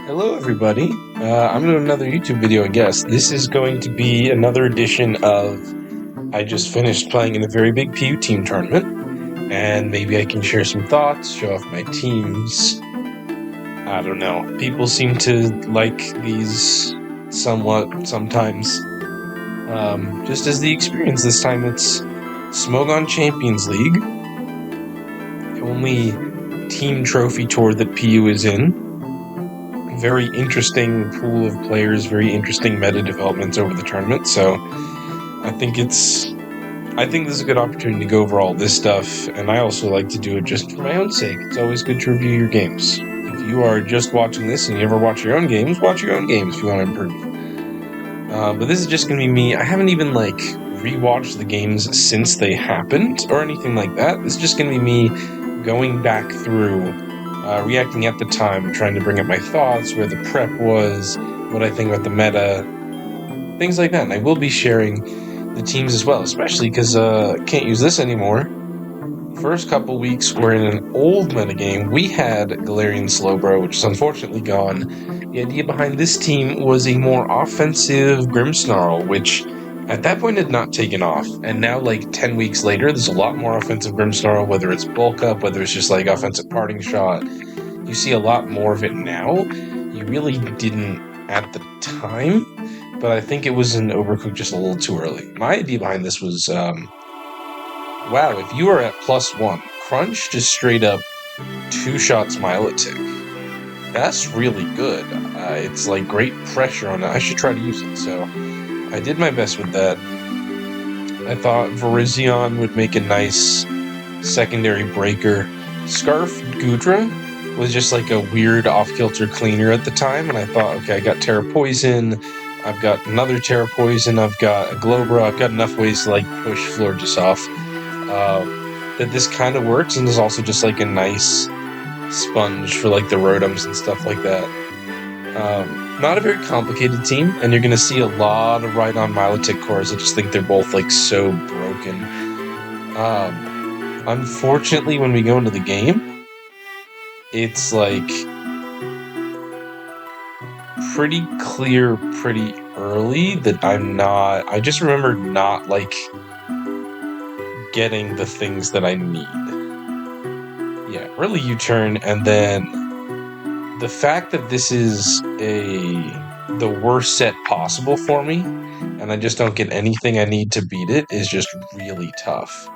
Hello, everybody. I'm doing another YouTube video, I guess. This is going to be another edition of I just finished playing in a very big PU team tournament, and maybe I can share some thoughts, show off my teams. I don't know. People seem to like these somewhat sometimes. Just as the experience this time, it's Smogon Champions League, the only team trophy tour that PU is in. Very interesting pool of players, very interesting meta developments over the tournament, so I think this is a good opportunity to go over all this stuff, and I also like to do it just for my own sake. It's always good to review your games. If you are just watching this and you ever watch your own games, watch your own games if you want to improve. But this is just going to be me. I haven't even, rewatched the games since they happened, or anything like that. This is just going to be me going back through reacting at the time, trying to bring up my thoughts, where the prep was, what I think about the meta, things like that. And I will be sharing the teams as well, especially because can't use this anymore. First couple weeks were in an old metagame. We had Galarian Slowbro, which is unfortunately gone. The idea behind this team was a more offensive Grimmsnarl, which at that point had not taken off. And now, 10 weeks later, there's a lot more offensive Grimmsnarl, whether it's bulk up, whether it's just offensive parting shot. You see a lot more of it now. You really didn't at the time, but I think it was an overcooked just a little too early. My idea behind this was, wow, if you are at +1, Crunch just straight up 2-shot Milotic. That's really good. It's great pressure on it. I should try to use it, so I did my best with that. I thought Virizion would make a nice secondary breaker. Scarf Gudra was just a weird off-kilter cleaner at the time, and I thought, okay, I got Terra Poison, I've got another Terra Poison, I've got a Glowbro, I've got enough ways to push Florges off. That this kind of works, and is also just a nice sponge for the Rotoms and stuff like that. Not a very complicated team, and you're going to see a lot of Rhydon Milotic cores. I just think they're both so broken. Unfortunately, when we go into the game, it's pretty clear pretty early that I just remember not getting the things that I need. Yeah, early U-turn, and then the fact that this is the worst set possible for me, and I just don't get anything I need to beat it, is just really tough.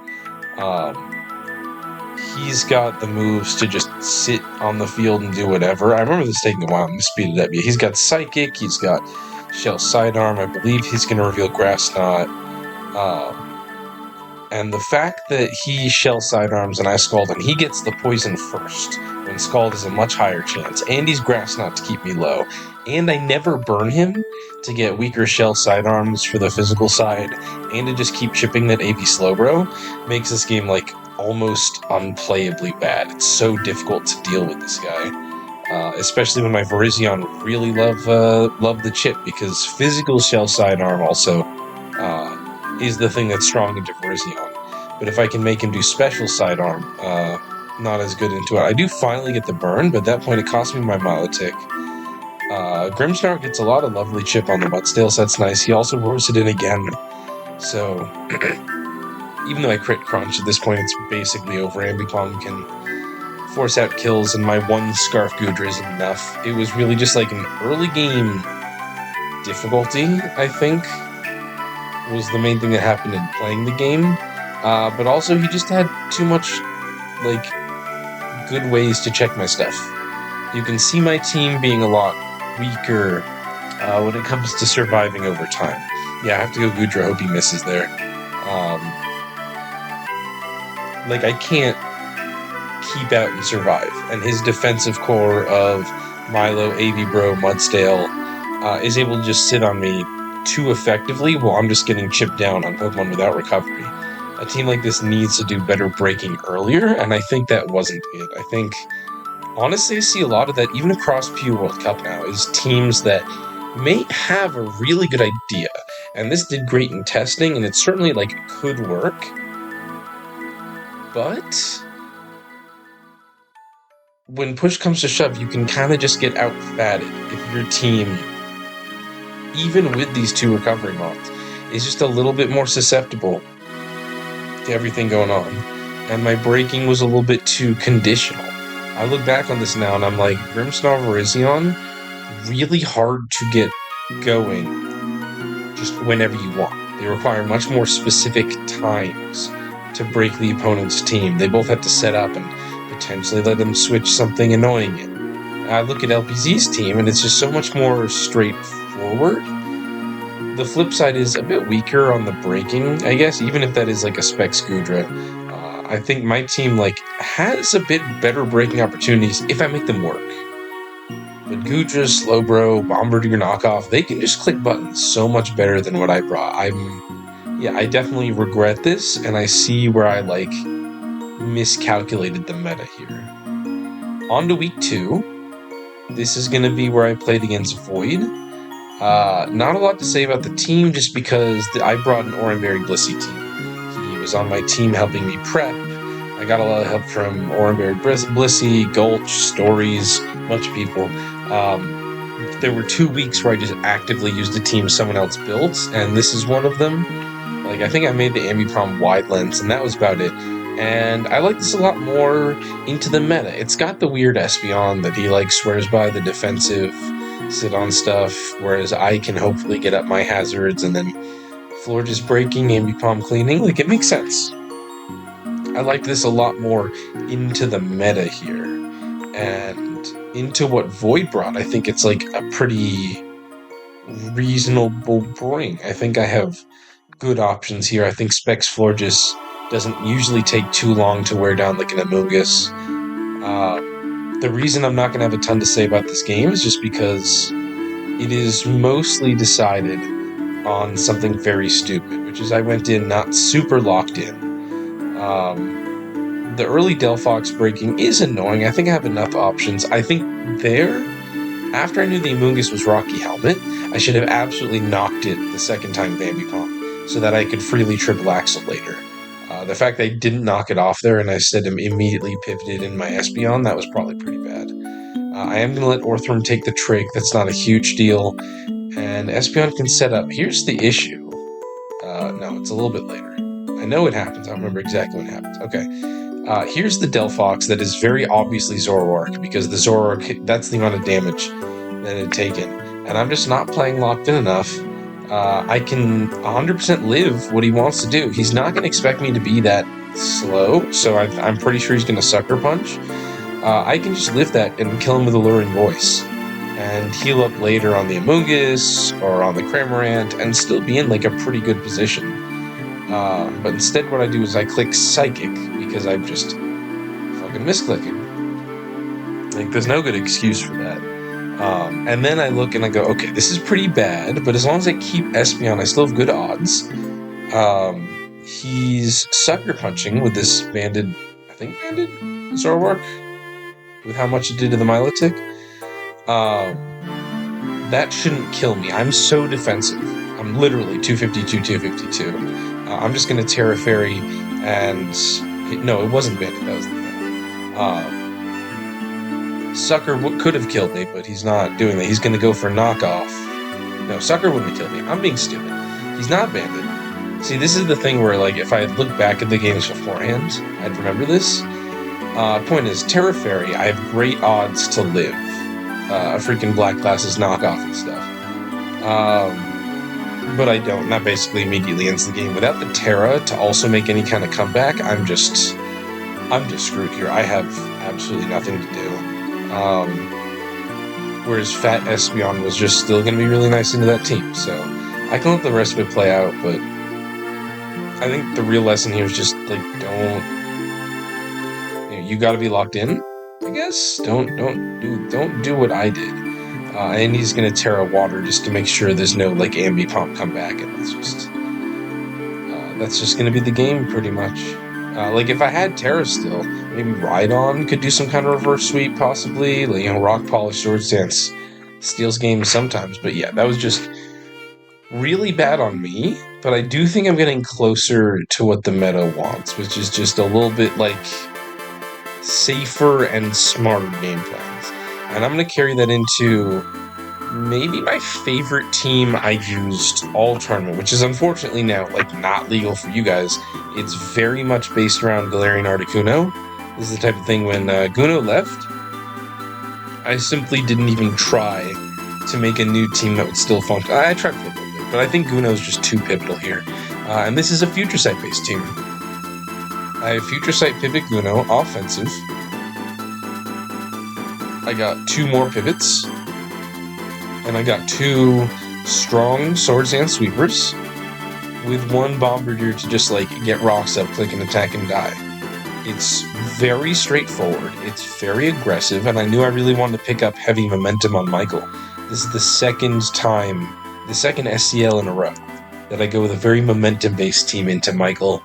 He's got the moves to just sit on the field and do whatever. I remember this taking a while. I'm going to speed it up. Yeah, he's got Psychic, he's got Shell Sidearm, I believe he's going to reveal Grass Knot. And the fact that he Shell Sidearms and I Scald, and he gets the poison first, when Scald is a much higher chance, and he's Grass Knot to keep me low, and I never burn him to get weaker Shell Sidearms for the physical side, and to just keep chipping that AP Slowbro, makes this game almost unplayably bad. It's so difficult to deal with this guy, especially when my Virizion really love the chip, because physical Shell Sidearm also is the thing that's strong into Virizion. But if I can make him do special sidearm, not as good into it. I do finally get the burn, but at that point it cost me my Milotic. Grimmsnarl gets a lot of lovely chip on the Mudsdale, so that's nice. He also roars it in again. So, even though I crit Crunch, at this point it's basically over. Ambipom can force out kills, and my one Scarf Gudra isn't enough. It was really just an early game difficulty, I think, was the main thing that happened in playing the game. But also he just had too much, good ways to check my stuff. You can see my team being a lot weaker when it comes to surviving over time. Yeah, I have to go Gudra, hope he misses there. I can't keep out and survive, and his defensive core of Milo, AV Bro, Mudsdale is able to just sit on me too effectively while I'm just getting chipped down on Pokemon without recovery. A team like this needs to do better breaking earlier, and I think that wasn't it. I think, honestly, I see a lot of that even across PU World Cup now, is teams that may have a really good idea, and this did great in testing, and it certainly could work, but when push comes to shove, you can kind of just get outfatted if your team, even with these 2 recovery mods, is just a little bit more susceptible to everything going on. And my breaking was a little bit too conditional. I look back on this now and I'm like, Grimsnar Virizion, really hard to get going just whenever you want. They require much more specific times to break the opponent's team. They both have to set up and potentially let them switch something annoying in. I look at LPZ's team and it's just so much more straightforward. The flip side is a bit weaker on the breaking, I guess, even if that is like a Specs Gudra. I think my team has a bit better breaking opportunities if I make them work. But Gudra, Slowbro, Bombardier Knockoff, they can just click buttons so much better than what I brought. I definitely regret this, and I see where I miscalculated the meta here. On to week 2. This is going to be where I played against Void. Not a lot to say about the team, just because I brought an Oranberry Blissey team. He was on my team helping me prep. I got a lot of help from Oranberry Blissey, Gulch, Stories, a bunch of people. There were 2 weeks where I just actively used a team someone else built, and this is one of them. I think I made the Ambipom wide lens, and that was about it. And I like this a lot more into the meta. It's got the weird Espeon that he swears by, the defensive sit-on stuff, whereas I can hopefully get up my hazards and then floor just breaking, Ambipom cleaning. It makes sense. I like this a lot more into the meta here. And into what Void brought, I think it's a pretty reasonable bring. I think I have good options here. I think Specs Floor just doesn't usually take too long to wear down an Amogus. The reason I'm not going to have a ton to say about this game is just because it is mostly decided on something very stupid, which is I went in not super locked in. The early Delphox breaking is annoying. I think I have enough options. I think after I knew the Amogus was Rocky Helmet, I should have absolutely knocked it the second time with Ambipom, so that I could freely triple axle later. The fact that I didn't knock it off there and I said immediately pivoted in my Espeon, that was probably pretty bad. I am going to let Orthworm take the trig. That's not a huge deal. And Espeon can set up. Here's the issue. No, it's a little bit later. I know it happens. I don't remember exactly when it happens. Okay. Here's the Delphox that is very obviously Zoroark, because the Zoroark, that's the amount of damage that it had taken. And I'm just not playing locked in enough. I can 100% live what he wants to do. He's not going to expect me to be that slow, so I'm pretty sure he's going to Sucker Punch. I can just live that and kill him with Alluring Voice, and heal up later on the Amogus or on the Cramorant, and still be in a pretty good position. But instead what I do is I click Psychic, because I'm just fucking misclicking. There's no good excuse for that. And then I look and I go, okay, this is pretty bad, but as long as I keep Espeon, I still have good odds. He's Sucker Punching with this banded Zoroark, with how much it did to the Milotic. That shouldn't kill me. I'm so defensive. I'm literally 252, 252. I'm just going to Terra Fairy and... No, it wasn't banded, that was the thing. Sucker could have killed me, but he's not doing that. He's going to go for knockoff. No, Sucker wouldn't have killed me. I'm being stupid. He's not banded. See, this is the thing where, if I had looked back at the games beforehand, I'd remember this. Point is, Terra Fairy, I have great odds to live. A freaking Black Glasses knockoff and stuff. But I don't. And that basically immediately ends the game. Without the Terra to also make any kind of comeback, I'm just screwed here. I have absolutely nothing to do. Whereas Fat Espeon was just still going to be really nice into that team. So I can let the rest of it play out, but I think the real lesson here is just, don't... You gotta be locked in, I guess? Don't do what I did. And he's going to Terra Water just to make sure there's no, Ambipom comeback, and that's just going to be the game, pretty much. If I had Terra still, maybe Rhydon could do some kind of reverse sweep, possibly. Rock Polish, Sword Stance steals games sometimes. But yeah, that was just really bad on me. But I do think I'm getting closer to what the meta wants, which is just a little bit, safer and smarter game plans. And I'm going to carry that into maybe my favorite team I used all tournament, which is unfortunately now not legal for you guys. It's very much based around Galarian Articuno. This is the type of thing when Guno left, I simply didn't even try to make a new team that would still function. I tried for a little bit, but I think Guno is just too pivotal here. And this is a Future Sight based team. I have Future Sight Pivot Guno, offensive. I got 2 more pivots. And I got 2 strong Swords and Sweepers with 1 Bombardier to just get rocks up, click and attack and die. It's very straightforward, it's very aggressive, and I knew I really wanted to pick up heavy momentum on Michael. This is the second SCL in a row that I go with a very momentum-based team into Michael.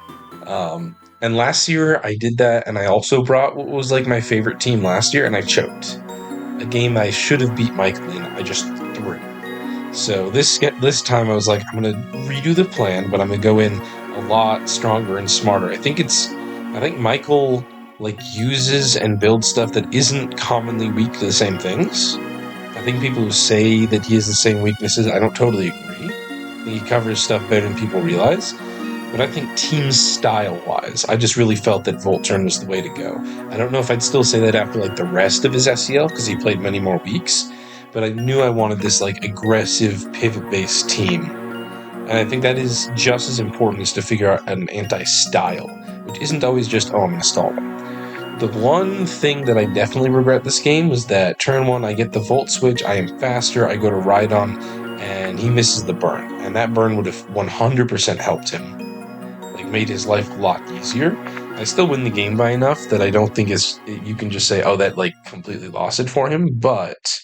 And last year I did that, and I also brought what was my favorite team last year, and I choked. A game I should have beat Michael in, I just threw. So this time I was like, I'm going to redo the plan, but I'm going to go in a lot stronger and smarter. I think Michael uses and builds stuff that isn't commonly weak to the same things. I think people who say that he has the same weaknesses, I don't totally agree. I think he covers stuff better than people realize. But I think team style-wise, I just really felt that Volt Turn was the way to go. I don't know if I'd still say that after the rest of his SEL, because he played many more weeks. But I knew I wanted this aggressive pivot-based team. And I think that is just as important as to figure out an anti-style, which isn't always just, I'm going to stall them. The one thing that I definitely regret this game was that turn 1, I get the Volt Switch, I am faster, I go to Rhydon, and he misses the burn. And that burn would have 100% helped him. Made his life a lot easier. I still win the game by enough that I don't think you can just say, that completely lost it for him, but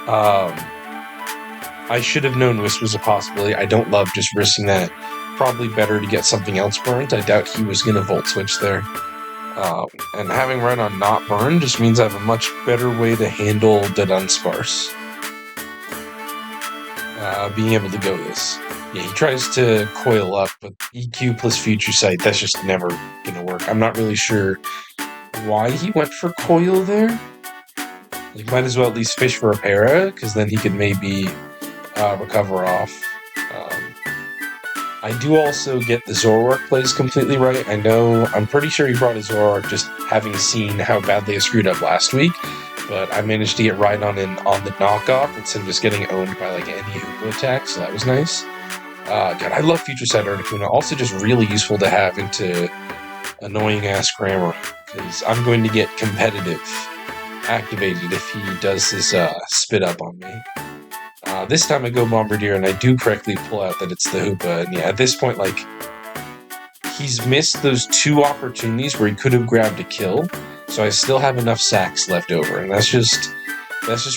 I should have known Wisp was a possibility. I don't love just risking that. Probably better to get something else burnt. I doubt he was going to Volt Switch there. And having Rhydon not burn just means I have a much better way to handle the Dunsparce. Being able to go this. Yeah, he tries to coil up, but EQ plus Future Sight, that's just never going to work. I'm not really sure why he went for coil there. Might as well at least fish for a para, because then he could maybe recover off. I do also get the Zoroark plays completely right. I'm pretty sure he brought his Zoroark just having seen how badly I screwed up last week. But I managed to get Rhydon in on the knockoff instead of just getting owned by any Hoopa attack, so that was nice. God, I love Future Sight Articuno. Also just really useful to have into annoying-ass grammar, because I'm going to get competitive activated if he does this spit up on me. This time I go Bombardier, and I do correctly pull out that it's the Hoopa, and yeah, at this point, he's missed those 2 opportunities where he could have grabbed a kill, so I still have enough sacks left over, and that's just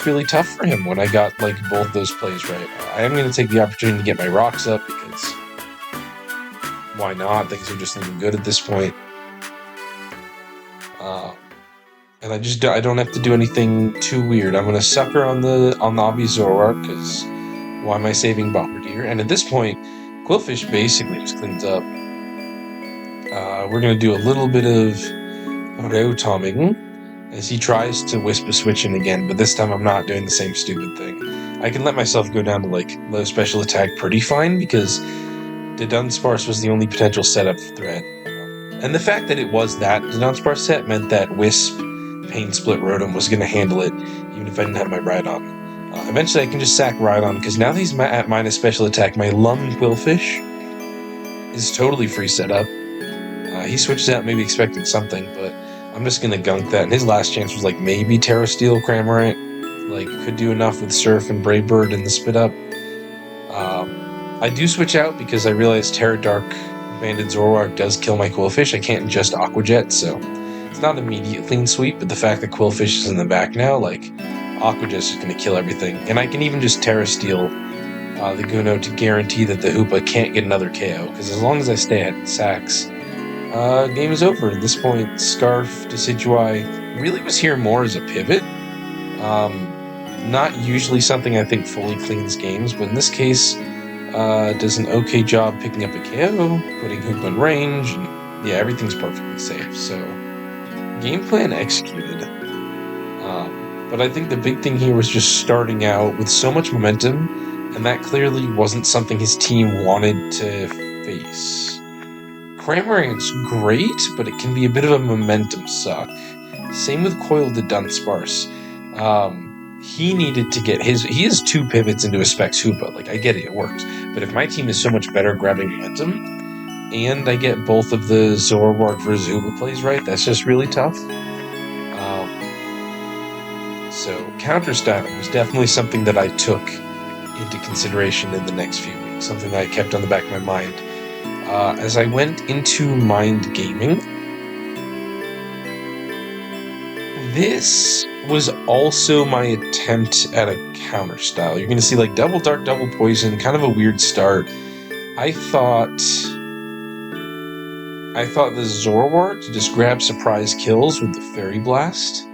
really tough for him when I got both those plays right. I am going to take the opportunity to get my rocks up, because why not? Things are just looking good at this point. And I don't have to do anything too weird. I'm going to sucker on the obvious Zoroark, because why am I saving Bombardier? And at this point, Qwilfish basically just cleans up. We're going to do a little bit of Rotoming as he tries to Wisp a switch in again, but this time I'm not doing the same stupid thing. I can let myself go down to low special attack pretty fine, because the Dunsparce was the only potential setup threat. And the fact that it was that the Dunsparce set meant that Wisp Pain Split Rotom was going to handle it, even if I didn't have my Rhydon. Eventually I can just sack Rhydon, because now that he's at minus special attack, my Lum Qwilfish is totally free setup. He switches out maybe expecting something, but I'm just going to gunk that. And his last chance was maybe Terra Steel Cramorant. Could do enough with Surf and Brave Bird and the spit up. I do switch out because I realize Terra Dark Banded Zoroark does kill my Qwilfish. I can't just Aqua Jet, so it's not immediate clean sweep, but the fact that Qwilfish is in the back now, Aqua Jet's just going to kill everything. And I can even just Terra Steel the Guno to guarantee that the Hoopa can't get another KO, because as long as I stay at sacks, game is over. At this point, Scarf Decidueye really was here more as a pivot. Not usually something I think fully cleans games, but in this case, does an okay job picking up a KO, putting Hoopa in range, and yeah, everything's perfectly safe. So Game plan executed. But I think the big thing here was just starting out with so much momentum, and that clearly wasn't something his team wanted to face. Cramorant's great, but it can be a bit of a momentum suck. Same with Coil the Dunsparce. He needed to get he has 2 pivots into a Specs Hoopa. Like, I get it, it works. But if my team is so much better grabbing momentum, and I get both of the Zoroark versus Hoopa plays right, that's just really tough. So counter-styling was definitely something that I took into consideration in the next few weeks, something that I kept on the back of my mind. As I went into Mind Gaming, this was also my attempt at a counter-style. You're going to see like double dark, double poison, kind of a weird start. I thought the Zoroark to just grab surprise kills with the Fairy Blast,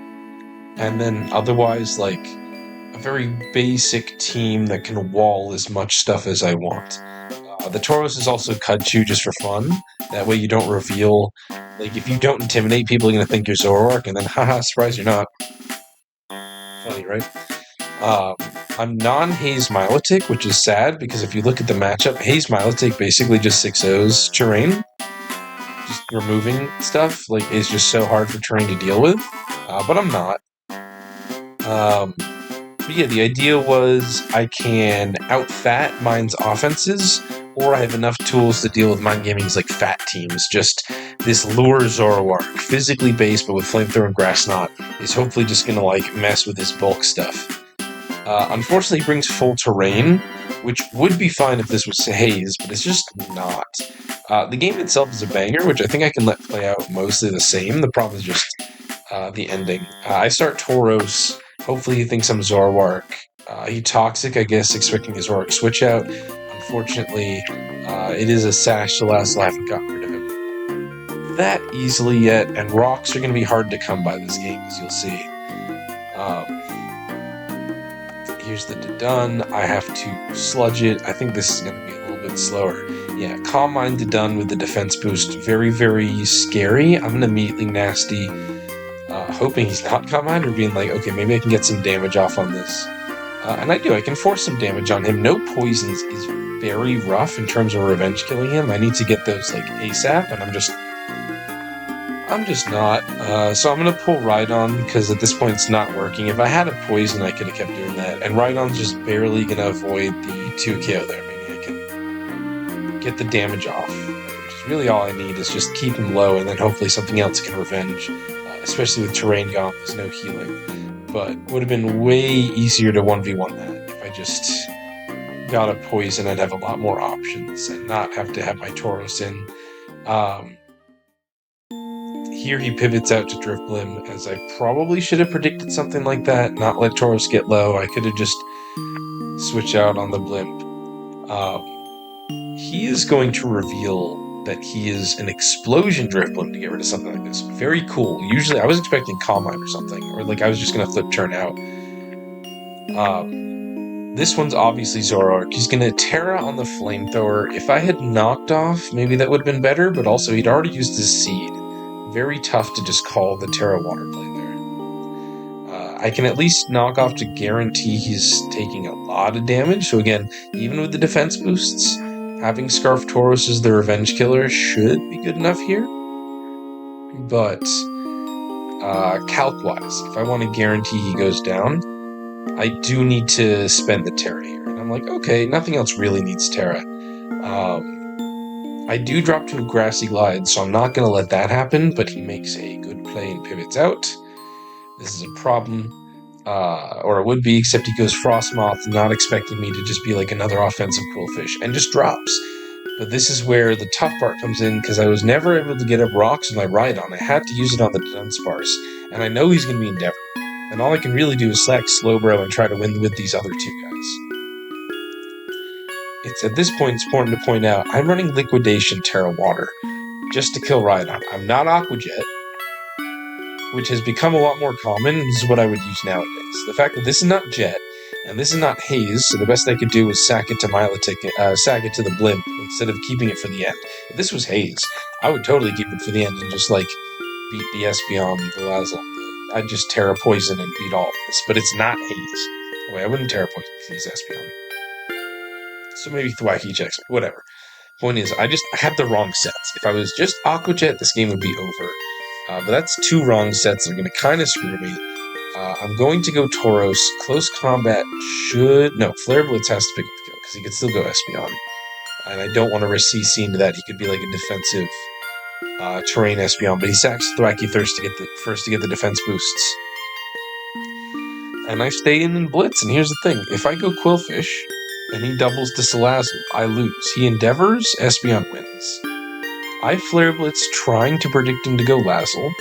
and then otherwise like a very basic team that can wall as much stuff as I want. The Tauros is also Kudchu just for fun. That way you don't reveal, like, if you don't intimidate, people are going to think you're Zoroark, and then, haha, surprise, you're not. Funny, right? I'm non-Haze Milotic, which is sad, because if you look at the matchup, Haze Milotic basically just 6-0s terrain. Just removing stuff, like, is just so hard for terrain to deal with. But I'm not. But yeah, the idea was I can out-fat Mind's offenses, or I have enough tools to deal with Mind Gaming's like fat teams. Just this Lure Zoroark, physically based but with Flamethrower and Grass Knot, is hopefully just gonna like mess with his bulk stuff. Unfortunately, he brings full terrain, which would be fine if this was Haze, but it's just not. The game itself is a banger, which I think I can let play out mostly the same. The problem is just the ending. I start Tauros. Hopefully he thinks I'm Zoroark. He Toxic, I guess, expecting his Zoroark switch out. Unfortunately, it is a Sash, the last life I got rid of him. That easily yet, and rocks are going to be hard to come by this game, as you'll see. Here's the Dedun. I have to sludge it. I think this is going to be a little bit slower. Yeah, Calm Mind Dedun with the defense boost. Very, very scary. I'm going to immediately nasty. Hoping he's not Calm Mind, or being like, okay, maybe I can get some damage off on this. And I do. I can force some damage on him. No poisons is very rough in terms of revenge killing him. I need to get those like ASAP, and I'm just not. So I'm going to pull Rhydon, because at this point it's not working. If I had a poison, I could have kept doing that. And Rhydon's just barely going to avoid the 2 KO there. Maybe I can get the damage off. Which is really all I need, is just keep him low, and then hopefully something else can revenge. Especially with terrain gone, there's no healing. But would have been way easier to 1v1 that. If I just got a poison, I'd have a lot more options and not have to have my Tauros in. Here he pivots out to Drifblim, as I probably should have predicted something like that, not let Tauros get low. I could have just switched out on the Blimp. He is going to reveal that he is an Explosion Drifblim to get rid of something like this. Very cool. Usually I was expecting Calm Mind or something, or like I was just going to flip turn out. This one's obviously Zoroark. He's going to Terra on the Flamethrower. If I had knocked off, maybe that would have been better, but also he'd already used his Seed. Very tough to just call the Terra Water play there. I can at least knock off to guarantee he's taking a lot of damage. So again, even with the defense boosts, having Scarf Tauros as the revenge killer should be good enough here. But calc-wise, if I want to guarantee he goes down, I do need to spend the Terra here. And I'm like, okay, nothing else really needs Terra. I do drop to a Grassy Glide, so I'm not going to let that happen, but he makes a good play and pivots out. This is a problem. Or it would be, except he goes Frostmoth, not expecting me to just be like another offensive Quillfish, and just drops. But this is where the tough part comes in, because I was never able to get up rocks with my Rhydon. I had to use it on the Dunsparce, and I know he's going to be Endeavor. And all I can really do is slack Slowbro and try to win with these other 2 guys. It's at this point, it's important to point out, I'm running Liquidation Terra Water just to kill Rhydon. I'm not Aqua Jet, which has become a lot more common. This is what I would use nowadays. The fact that this is not Jet, and this is not Haze, so the best I could do was sack it to Milotic, sack it to the Blimp, instead of keeping it for the end. If this was Haze, I would totally keep it for the end and just, like, beat the Espeon, the Lazzle. I'd just Terra Poison and beat all of this, but it's not Haze. Wait, I wouldn't Terra Poison Haze Espeon. So maybe Thwacky checks me, whatever. Point is, I had the wrong sets. If I was just Aqua Jet, this game would be over. But that's 2 wrong sets that are going to kind of screw me. I'm going to go Tauros. Close Combat should... No, Flare Blitz has to pick up the kill, because he could still go Espeon. And I don't want to risk CC into that. He could be like a defensive terrain Espeon, but he sacks Thwacky first to get the defense boosts. And I stay in Blitz, and here's the thing. If I go Quillfish, and he doubles to Salazzle, I lose. He Endeavors, Espeon wins. I Flare Blitz trying to predict him to go Lazzle.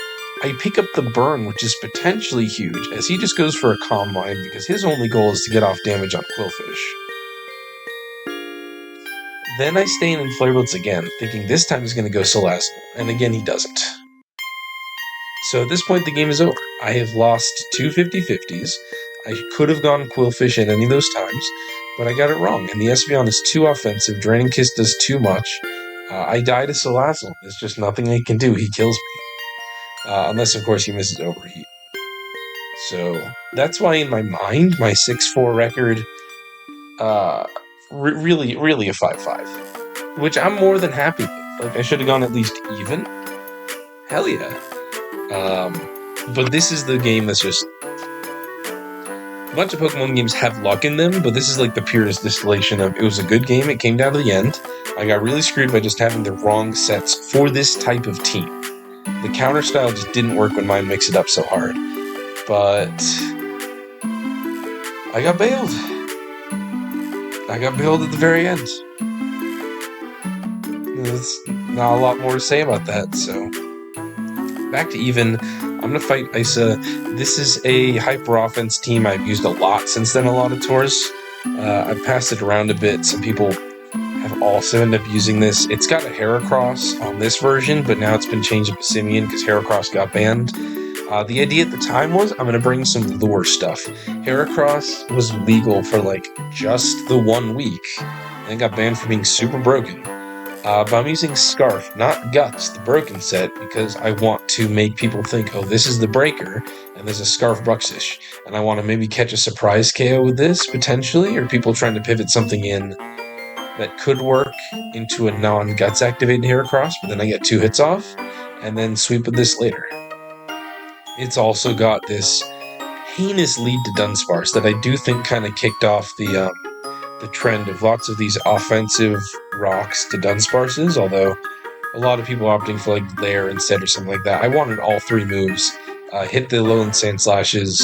I pick up the burn, which is potentially huge, as he just goes for a Calm Mind, because his only goal is to get off damage on Quillfish. Then I stay in Flare Blitz again, thinking this time he's going to go Salazzle, and again he doesn't. So at this point the game is over. I have lost 2 50-50s. I could have gone Quillfish at any of those times, but I got it wrong, and the Espeon is too offensive, Draining Kiss does too much. I die to Salazzle. There's just nothing they can do. He kills me. Unless, of course, he misses Overheat. So, that's why in my mind, my 6-4 record, really a 5-5. Which I'm more than happy with. Like, I should have gone at least even. Hell yeah. But this is the game that's just... A bunch of Pokemon games have luck in them, but this is like the purest distillation of it was a good game, it came down to the end. I got really screwed by just having the wrong sets for this type of team. The counter style just didn't work when mine mixed it up so hard. But I got bailed. I got bailed at the very end. There's not a lot more to say about that, so... Back to even. I'm going to fight Isa. This is a hyper offense team I've used a lot since then, a lot of tours. I've passed it around a bit. Some people have also ended up using this. It's got a Heracross on this version, but now it's been changed to Passimian because Heracross got banned. The idea at the time was, I'm going to bring some lure stuff. Heracross was legal for like just the 1 week, and got banned for being super broken. But I'm using Scarf, not Guts, the broken set, because I want to make people think, oh, this is the breaker, and there's a Scarf Bruxish. And I want to maybe catch a surprise KO with this, potentially, or people trying to pivot something in that could work into a non-Guts activated Heracross, but then I get 2 hits off, and then sweep with this later. It's also got this heinous lead to Dunsparce that I do think kind of kicked off the trend of lots of these offensive rocks to Dunsparces, although a lot of people opting for like Lair instead or something like that. I wanted all 3 moves. Hit the Lowland Sandslashes,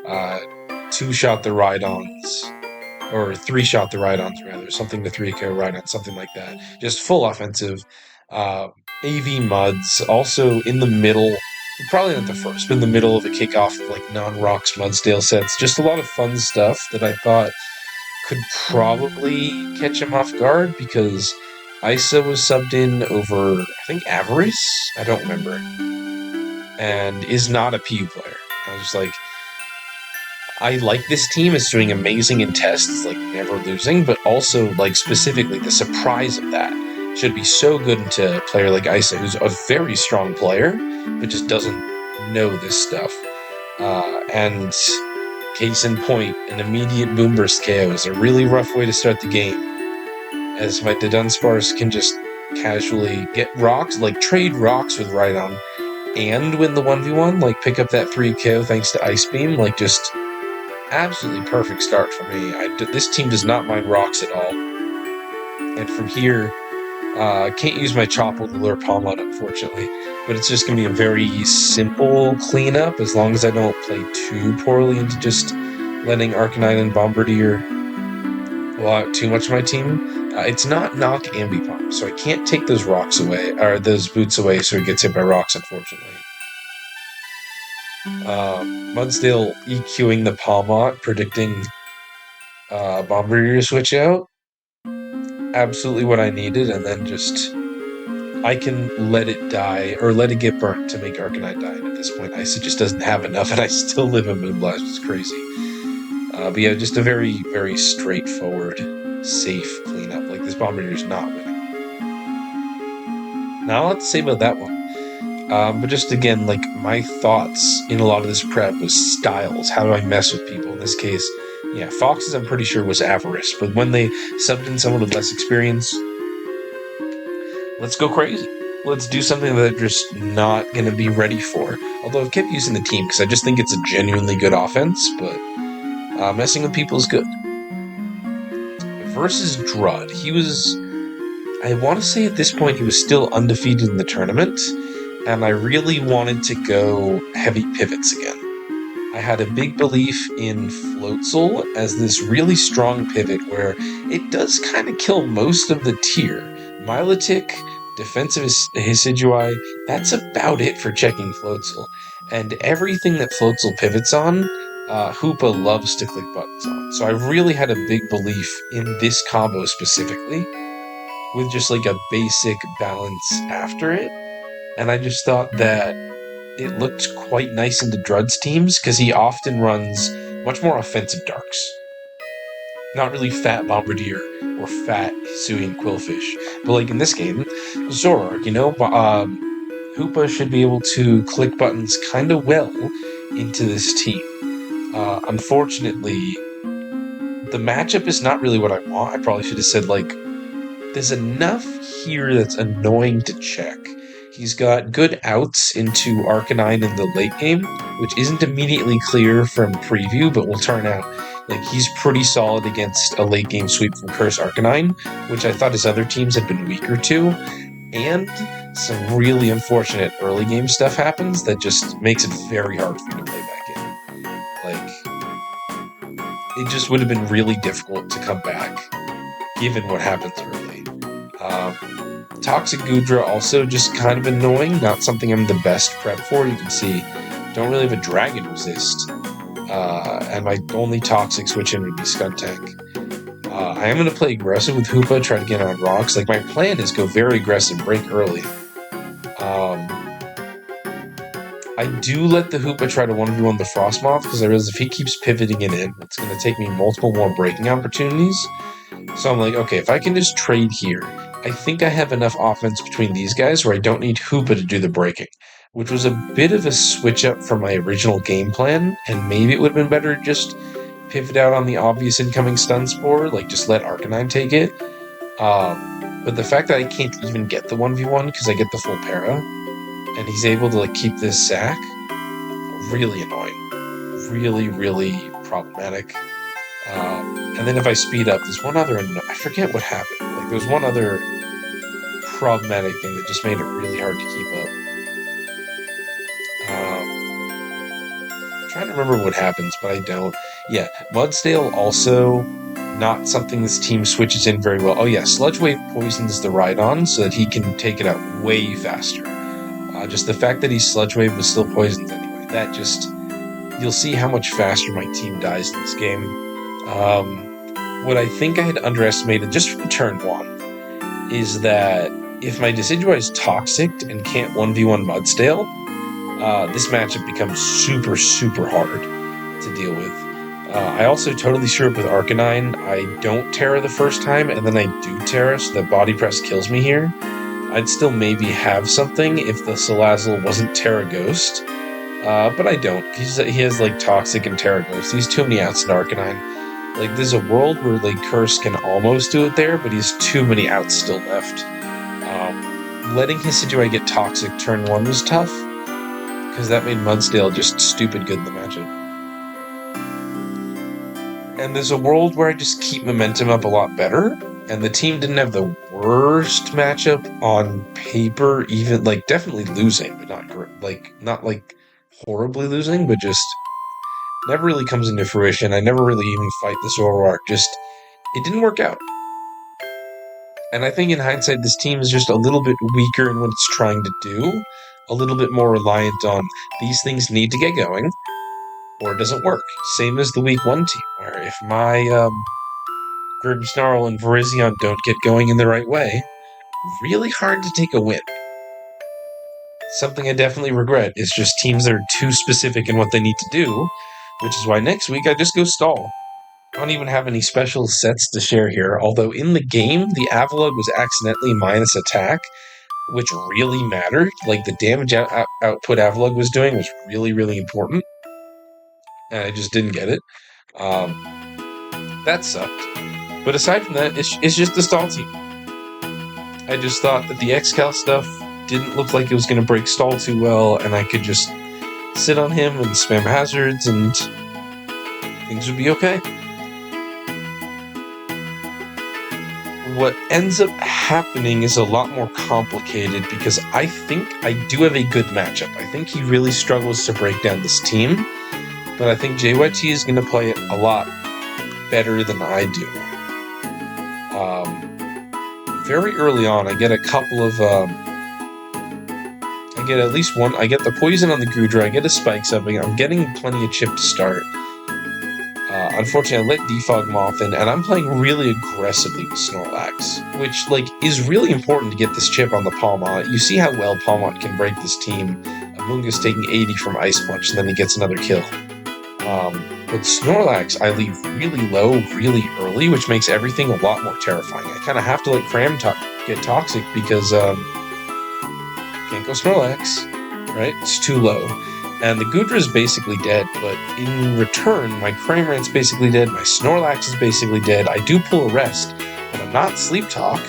2-shot the Rhydons, or 3-shot the Rhydons rather, something to 3KO Rhydon, something like that. Just full offensive. AV Muds, also in the middle, probably not the first, but in the middle of a kickoff of like non-Rocks Mudsdale sets. Just a lot of fun stuff that I thought could probably catch him off guard, because Isa was subbed in over, I think, Avarice? I don't remember. And is not a PU player. I was just like, I like this team. It's doing amazing in tests, like never losing, but also, like, specifically the surprise of that should be so good into a player like Isa, who's a very strong player, but just doesn't know this stuff. And case in point, an immediate Boomburst KO is a really rough way to start the game, as my Dunsparce can just casually get rocks, like trade rocks with Rhydon, and win the 1v1, like pick up that 3 KO thanks to Ice Beam, like just absolutely perfect start for me. This team does not mind rocks at all. And from here, can't use my Chople to lure Palmot, unfortunately, but it's just going to be a very simple cleanup as long as I don't play too poorly into just letting Arcanine and Bombardier blow out too much of my team. It's not knock Ambipom, so I can't take those rocks away, or those boots away so he gets hit by rocks, unfortunately. Mudsdale EQing the Palmot, predicting Bombardier to switch out. Absolutely what I needed, and then just I can let it die, or let it get burnt to make Arcanine die. And at this point, Isa just doesn't have enough, and I still live in Moonblast, which is crazy. But yeah, just a very, very straightforward, safe cleanup. Like, this Bombardier's not winning. Not a lot to say about that one. But just again, like my thoughts in a lot of this prep was styles. How do I mess with people? In this case, yeah, Fox's I'm pretty sure was Avarice, but when they subbed in someone with less experience, let's go crazy. Let's do something that I'm just not going to be ready for. Although I've kept using the team because I just think it's a genuinely good offense, but messing with people is good. Versus Drud, he was, I want to say at this point, he was still undefeated in the tournament, and I really wanted to go heavy pivots again. I had a big belief in Floatzel as this really strong pivot where it does kind of kill most of the tier. Milotic, Defensive Hisidui, that's about it for checking Floatzel. And everything that Floatzel pivots on, Hoopa loves to click buttons on. So I really had a big belief in this combo specifically, with just like a basic balance after it. And I just thought that it looked quite nice into Drud's teams because he often runs much more offensive darks. Not really fat Bombardier or fat Hisui and Quillfish. But like in this game, Zoroark, Hoopa should be able to click buttons kind of well into this team. Unfortunately, the matchup is not really what I want. I probably should have said, like, there's enough here that's annoying to check. He's got good outs into Arcanine in the late game, which isn't immediately clear from preview, but will turn out like he's pretty solid against a late game sweep from Curse Arcanine, which I thought his other teams had been weaker to. And some really unfortunate early game stuff happens that just makes it very hard for me to play back in. Like, it just would have been really difficult to come back given what happens early. Toxic Goodra also just kind of annoying, not something I'm the best prep for. You can see, don't really have a Dragon Resist, and my only Toxic switch in would be Skuntank. I am going to play aggressive with Hoopa, try to get on rocks. Like, my plan is go very aggressive, break early. I do let the Hoopa try to 1v1 the Frostmoth, because I realize if he keeps pivoting it in, it's going to take me multiple more breaking opportunities. So I'm like, okay, if I can just trade here, I think I have enough offense between these guys where I don't need Hoopa to do the breaking, which was a bit of a switch up from my original game plan, and maybe it would have been better to just pivot out on the obvious incoming stun spore, like just let Arcanine take it. But the fact that I can't even get the 1v1 because I get the full para, and he's able to like keep this sack, really annoying. Really, really problematic. And then if I speed up, there's one other, I forget what happened. Like, there's one other problematic thing that just made it really hard to keep up. I'm trying to remember what happens, but I don't. Yeah, Mudsdale also not something this team switches in very well. Oh yeah, Sludge Wave poisons the Rhydon so that he can take it out way faster. Just the fact that he's Sludge Wave was still poisoned anyway. That just, you'll see how much faster my team dies in this game. What I think I had underestimated just from turn one is that if my Decidueye is toxic and can't 1v1 Mudsdale, this matchup becomes super, super hard to deal with. I also totally screw up with Arcanine. I don't Terra the first time, and then I do Terra, so that Body Press kills me here. I'd still maybe have something if the Salazzle wasn't Terra Ghost, but I don't. He has like Toxic and Terra Ghost. He's too many outs in Arcanine. Like, there's a world where like Curse can almost do it there, but he's too many outs still left. Letting Hissidue get Toxic turn 1 was tough, because that made Mudsdale just stupid good in the matchup. And there's a world where I just keep momentum up a lot better, and the team didn't have the worst matchup on paper, even, like, definitely losing, but not horribly losing, but just never really comes into fruition. I never really even fight the Zoroark, just, it didn't work out. And I think in hindsight, this team is just a little bit weaker in what it's trying to do, a little bit more reliant on these things need to get going, or it doesn't work. Same as the Week 1 team, where if my Grimmsnarl and Virizion don't get going in the right way, really hard to take a win. Something I definitely regret is just teams that are too specific in what they need to do, which is why next week I just go stall. I don't even have any special sets to share here, although in the game, the Avalon was accidentally minus attack, which really mattered. Like, the damage output Avalugg was doing was really, really important. And I just didn't get it. That sucked. But aside from that, it's just the stall team. I just thought that the Excal stuff didn't look like it was going to break stall too well, and I could just sit on him and spam hazards, and things would be okay. What ends up happening is a lot more complicated because I think I do have a good matchup. I think he really struggles to break down this team, but I think JYT is going to play it a lot better than I do. Very early on, I get a couple of... I get at least one... I get the poison on the Goodra, I get a spike subbing, I'm getting plenty of chip to start. Unfortunately, I let Defog Moth in, and I'm playing really aggressively with Snorlax, which, like, is really important to get this chip on the Palmot. You see how well Palmot can break this team. Amoonguss taking 80 from Ice Punch, and then he gets another kill. But Snorlax, I leave really low, really early, which makes everything a lot more terrifying. I kind of have to let Cram get toxic because, can't go Snorlax, right? It's too low. And the Goodra is basically dead, but in return, my Cramorant's basically dead, my Snorlax is basically dead. I do pull a rest, but I'm not Sleep Talk.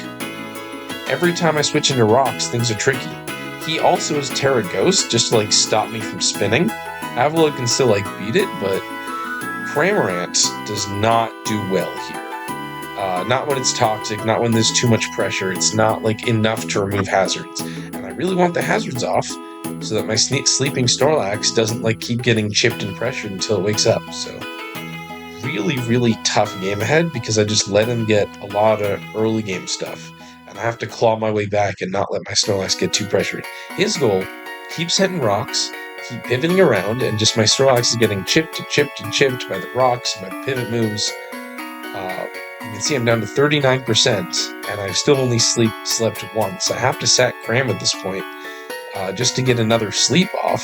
Every time I switch into rocks, things are tricky. He also has Terra Ghost, just to, like, stop me from spinning. Avalugg can still, like, beat it, but Cramorant does not do well here. Not when it's toxic, not when there's too much pressure. It's not, like, enough to remove hazards. And I really want the hazards off so that my sleeping Snorlax doesn't, like, keep getting chipped and pressured until it wakes up. So really, really tough game ahead because I just let him get a lot of early game stuff. And I have to claw my way back and not let my Snorlax get too pressured. His goal, keeps hitting rocks, keep pivoting around, and just my Snorlax is getting chipped and chipped and chipped by the rocks, by the pivot moves. You can see I'm down to 39%, and I've still only slept once. I have to sack Cram at this point, just to get another sleep off.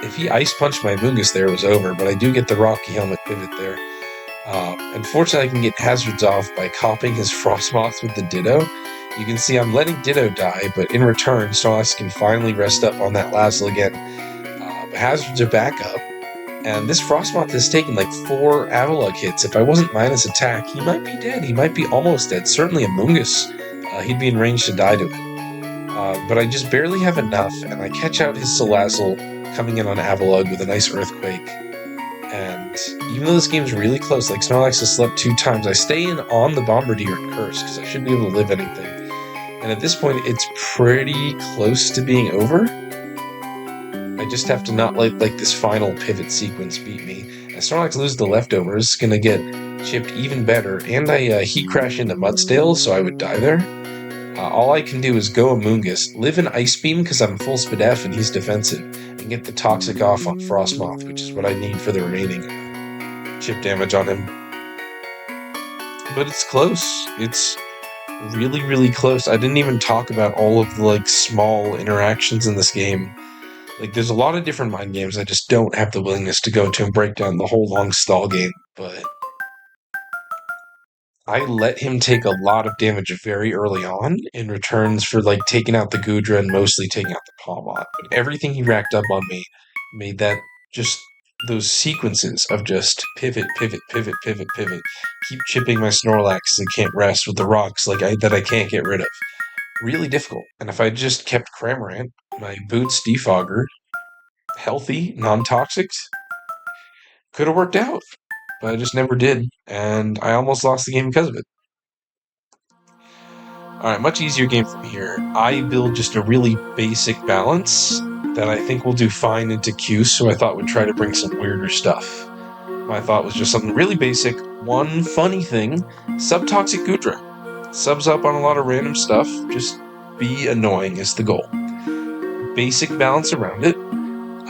If he Ice Punched my Amoonguss there, it was over, but I do get the Rocky Helmet pivot there. Unfortunately, I can get hazards off by copying his Frostmoth with the Ditto. You can see I'm letting Ditto die, but in return, Snorlax can finally rest up on that Lazzle again. Hazards are back up, and this Frostmoth has taken like 4 Avalugg hits. If I wasn't minus attack, he might be dead. He might be almost dead. Certainly Amoonguss, he'd be in range to die to it. But I just barely have enough, and I catch out his Salazzle coming in on Avalugg with a nice Earthquake. And even though this game's really close, like Snorlax has slept 2 times, I stay in on the Bombardier and Curse, because I should be able to live anything. And at this point, it's pretty close to being over. I just have to not let, like, this final pivot sequence beat me. And Snorlax loses the leftovers, it's gonna get chipped even better, and I Heat Crash into Mudstale, so I would die there. All I can do is go Amoonguss, live in Ice Beam because I'm full Spadef and he's defensive, and get the Toxic off on Frostmoth, which is what I need for the remaining chip damage on him. But it's close. It's really, really close. I didn't even talk about all of the, like, small interactions in this game. Like, there's a lot of different mind games I just don't have the willingness to go to and break down the whole long stall game, but I let him take a lot of damage very early on in returns for, like, taking out the Goodra and mostly taking out the Palmot. But everything he racked up on me made that just those sequences of just pivot, pivot, pivot, pivot, pivot, keep chipping my Snorlax that can't rest with the rocks that I can't get rid of. Really difficult. And if I just kept Cramorant, my Boots Defogger, healthy, non-toxic, could have worked out. But I just never did, and I almost lost the game because of it. Alright, much easier game from here. I build just a really basic balance that I think will do fine into Q, so I thought would try to bring some weirder stuff. My thought was just something really basic. One funny thing, Subtoxic Goodra. Subs up on a lot of random stuff, just be annoying is the goal. Basic balance around it.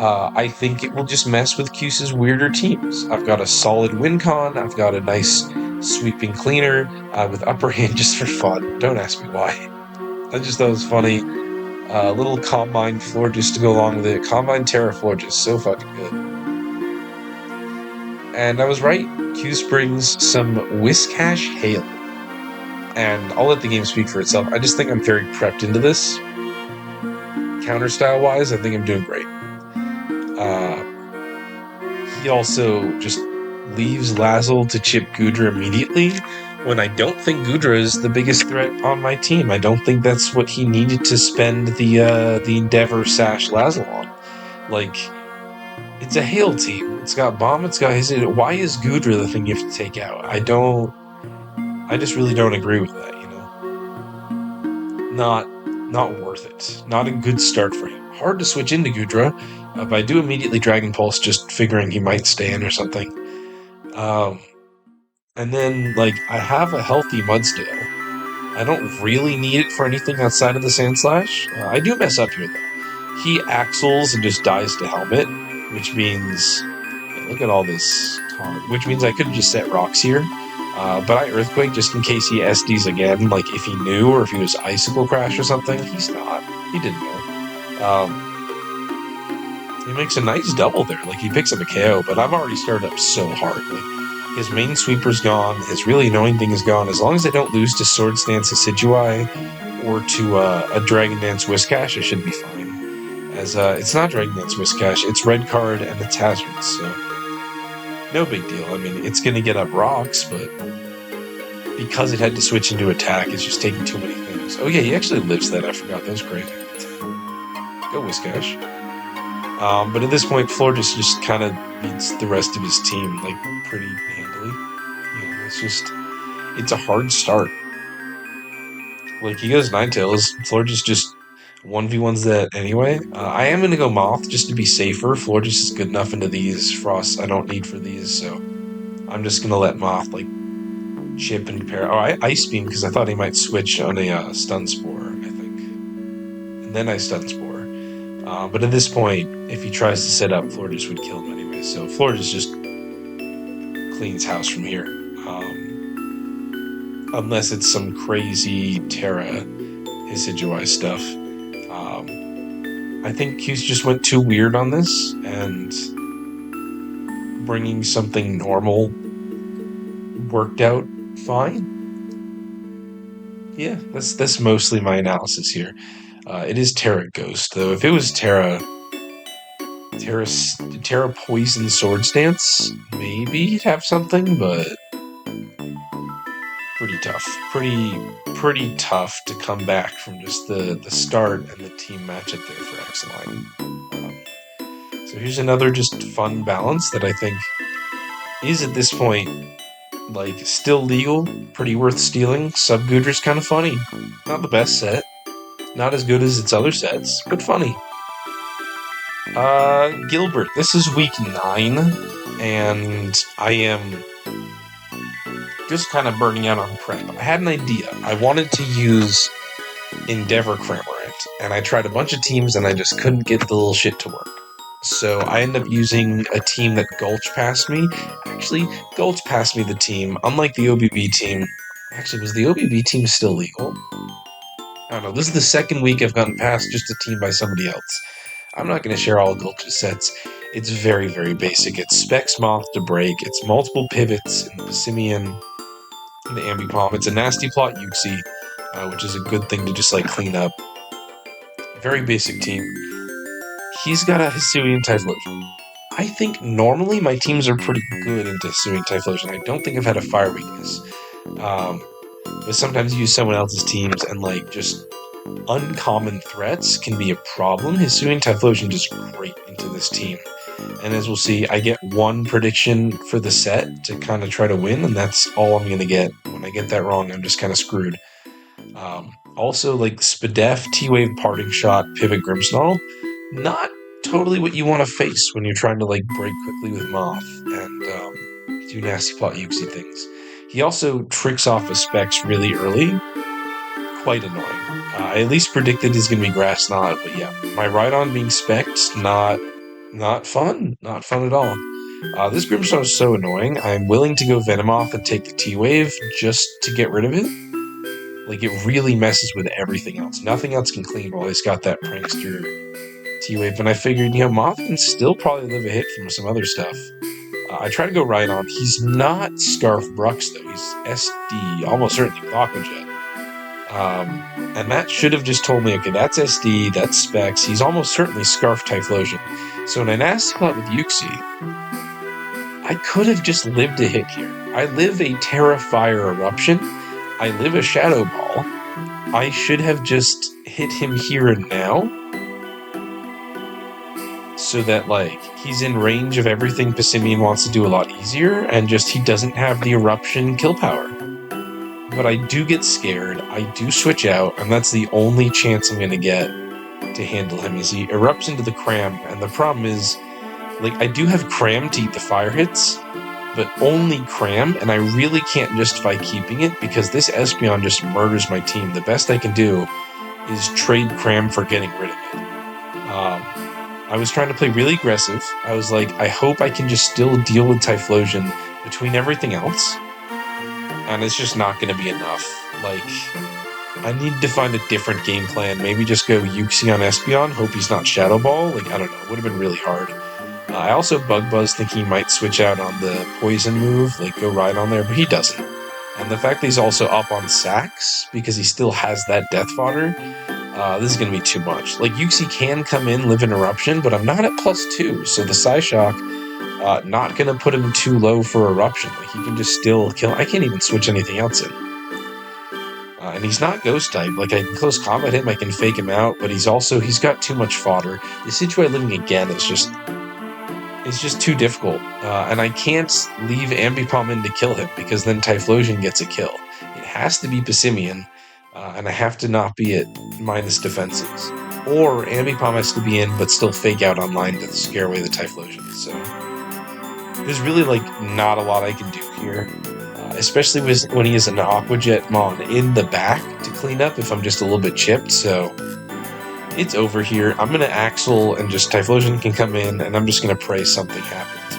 I think it will just mess with Q's weirder teams. I've got a solid win con, I've got a nice sweeping cleaner with upper hand just for fun. Don't ask me why. I just thought it was funny. Little Combine Florges to go along with it. Combine Terra Florges, so fucking good. And I was right. Q brings some Whiscash Hail. and I'll let the game speak for itself. I just think I'm very prepped into this. Counter style wise, I think I'm doing great. He also just leaves Lazzle to chip Goodra immediately when I don't think Goodra is the biggest threat on my team. I don't think that's what he needed to spend the Endeavor Sash Lazzle on. Like, it's a hail team. It's got Bomb, it's got his... Why is Goodra the thing you have to take out? I just really don't agree with that, you know? Not worth it. Not a good start for him. Hard to switch into Goodra, but I do immediately Dragon Pulse, just figuring he might stay in or something. And then, like, I have a healthy Mudsdale. I don't really need it for anything outside of the Sandslash. I do mess up here, though. He axles and just dies to Helmet, which means... look at all this taunt. Which means I could have just set rocks here. But I Earthquake just in case he SDs again, like if he knew or if he was Icicle Crash or something. He's not. He didn't know. He makes a nice double there. Like, he picks up a KO, but I've already started up so hard. Like, his main sweeper's gone. His really annoying thing is gone. As long as I don't lose to Swords Dance Acidui or to a Dragon Dance Whiscash, I should be fine. As it's not Dragon Dance Whiscash, it's Red Card and it's Hazards, so no big deal. I mean, it's going to get up rocks, but because it had to switch into attack, it's just taking too many things. Oh yeah, he actually lives that. I forgot. That was great. Go Whiscash. But at this point, Florges just kind of beats the rest of his team, like, pretty handily. You know, it's a hard start. Like, he goes Ninetales, Florges just 1v1s that anyway. I am going to go Moth just to be safer. Florges is good enough into these. Frost I don't need for these, so I'm just going to let Moth, like, chip and pair. Oh, I Ice Beam because I thought he might switch on a Stun Spore, I think. And then I Stun Spore. But at this point, if he tries to set up, Florges would kill him anyway. So Florges just cleans house from here. Unless it's some crazy Terra Isidui stuff. I think Hughes just went too weird on this, and bringing something normal worked out fine. Yeah, that's mostly my analysis here. It is Terra Ghost, though. If it was Terra Poison Swords Dance, maybe he'd have something, but pretty tough. Pretty tough to come back from just the start and the team matchup there for X-Line. So here's another just fun balance that I think is at this point, like, still legal, pretty worth stealing. Sub-Goodra's kind of funny. Not the best set. Not as good as its other sets, but funny. Gilbert, this is week 9, and I am just kind of burning out on prep. I had an idea. I wanted to use Endeavor Cramorant, and I tried a bunch of teams, and I just couldn't get the little shit to work. So I ended up using a team that Gulch passed me. Actually, Gulch passed me the team, unlike the OBB team. Actually, was the OBB team still legal? I don't know. This is the second week I've gotten past just a team by somebody else. I'm not going to share all of Gulch's sets. It's very, very basic. It's Specs Moth to break. It's multiple pivots in the Passimian, the Ambipom. It's a Nasty Plot Uxie, which is a good thing to just, like, clean up. Very basic team. He's got a Hisuian Typhlosion. I think normally my teams are pretty good into Hisuian Typhlosion. I don't think I've had a fire weakness. But sometimes you use someone else's teams and, like, just uncommon threats can be a problem. Hisuian Typhlosion just great into this team. And as we'll see, I get one prediction for the set to kind of try to win, and that's all I'm going to get. When I get that wrong, I'm just kind of screwed. Also, like, Spadef, T-Wave, Parting Shot, Pivot, Grimmsnarl, not totally what you want to face when you're trying to, like, break quickly with Moth and do Nasty Plot Uxie things. He also tricks off his specs really early. Quite annoying. I at least predicted he's going to be Grass Knot, but yeah, my Rhydon being specs, not fun. Not fun at all. This Grimmsnarl is so annoying. I'm willing to go Venomoth and take the T-Wave just to get rid of it. Like, it really messes with everything else. Nothing else can clean while he's got that Prankster T-Wave, and I figured, you know, Moth can still probably live a hit from some other stuff. I try to go Rhydon. He's not Scarf Brux, though. He's SD, almost certainly Aqua Jet. And that should have just told me, okay, that's SD, that's Specs. He's almost certainly Scarf Typhlosion. So when I Nasty-Plot with Yuxi, I could have just lived a hit here. I live a Terra Fire Eruption. I live a Shadow Ball. I should have just hit him here and now, so that, like, he's in range of everything Passimian wants to do a lot easier, and just he doesn't have the Eruption kill power. But I do get scared, I do switch out, and that's the only chance I'm going to get to handle him, is he erupts into the Cram, and the problem is, like, I do have Cram to eat the fire hits, but only Cram, and I really can't justify keeping it, because this Espeon just murders my team. The best I can do is trade Cram for getting rid of it. I was trying to play really aggressive. I was like, I hope I can just still deal with Typhlosion between everything else, and it's just not going to be enough. Like, I need to find a different game plan. Maybe just go Yuxi on Espeon, hope he's not Shadow Ball. Like, I don't know, it would have been really hard. I also Bug Buzz thinking he might switch out on the Poison move, like go right on there, but he doesn't. And the fact that he's also up on Sax, because he still has that Death Fodder, this is going to be too much. Like, Yuxi can come in, live an Eruption, but I'm not at +2, so the Psyshock, not going to put him too low for Eruption. Like, he can just still kill. I can't even switch anything else in. And he's not Ghost type. Like, I can close combat him, I can fake him out, but he's got too much fodder. The Decidueye living again is just... it's just too difficult, and I can't leave Ambipom in to kill him, because then Typhlosion gets a kill. It has to be Passimian, and I have to not be at minus defenses. Or Ambipom has to be in, but still fake out online to scare away the Typhlosion. So there's really, like, not a lot I can do here, especially when he has an Aqua Jet Mon in the back to clean up if I'm just a little bit chipped, so... it's over here. I'm going to Axel, and just Typhlosion can come in, and I'm just going to pray something happens.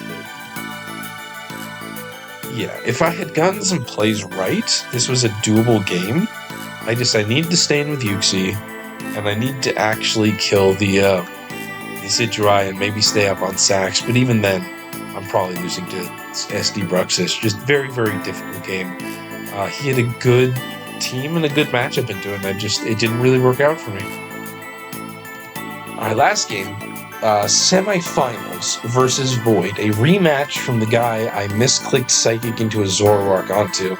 But yeah, if I had gotten some plays right, this was a doable game. I need to stay in with Yuxi, and I need to actually kill the Decidueye and maybe stay up on Sax, but even then, I'm probably losing to SD Bruxis. Just very, very difficult game. He had a good team and a good matchup into it, and it didn't really work out for me. Alright, last game, semifinals versus Void, a rematch from the guy I misclicked Psychic into a Zoroark onto.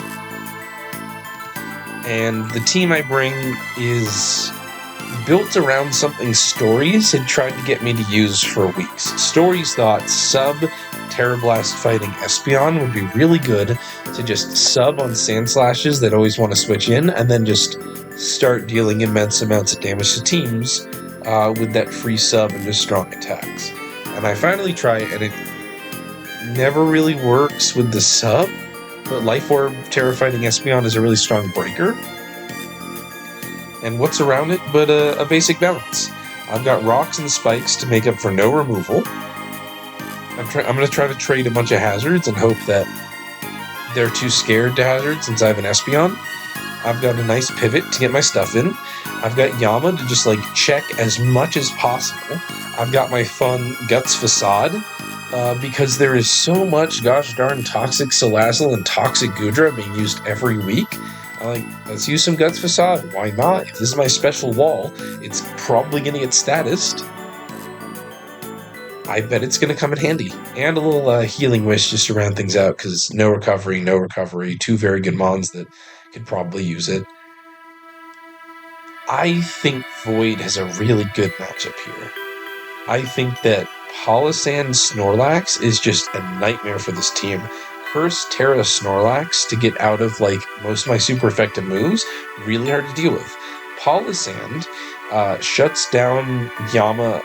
And the team I bring is built around something Stories had tried to get me to use for weeks. Stories thought sub Terrablast fighting Espeon would be really good to just sub on Sandslashes that always want to switch in, and then just start dealing immense amounts of damage to teams with that free sub and just strong attacks. And I finally try it, and it never really works with the sub, but Life Orb Terra Fighting Espeon is a really strong breaker. And what's around it but a basic balance? I've got Rocks and Spikes to make up for no removal. I'm going to try to trade a bunch of hazards and hope that they're too scared to hazard since I have an Espeon. I've got a nice pivot to get my stuff in. I've got Yama to just, like, check as much as possible. I've got my fun Guts Facade, because there is so much gosh darn Toxic Salazzle and Toxic Goodra being used every week. I'm like, let's use some Guts Facade. Why not? If this is my special wall, it's probably going to get statused. I bet it's going to come in handy. And a little Healing Wish just to round things out, because no recovery. Two very good Mons that could probably use it. I think Void has a really good matchup here. I think that Palossand Snorlax is just a nightmare for this team. Curse Terra Snorlax to get out of, like, most of my super effective moves, really hard to deal with. Palossand shuts down Yama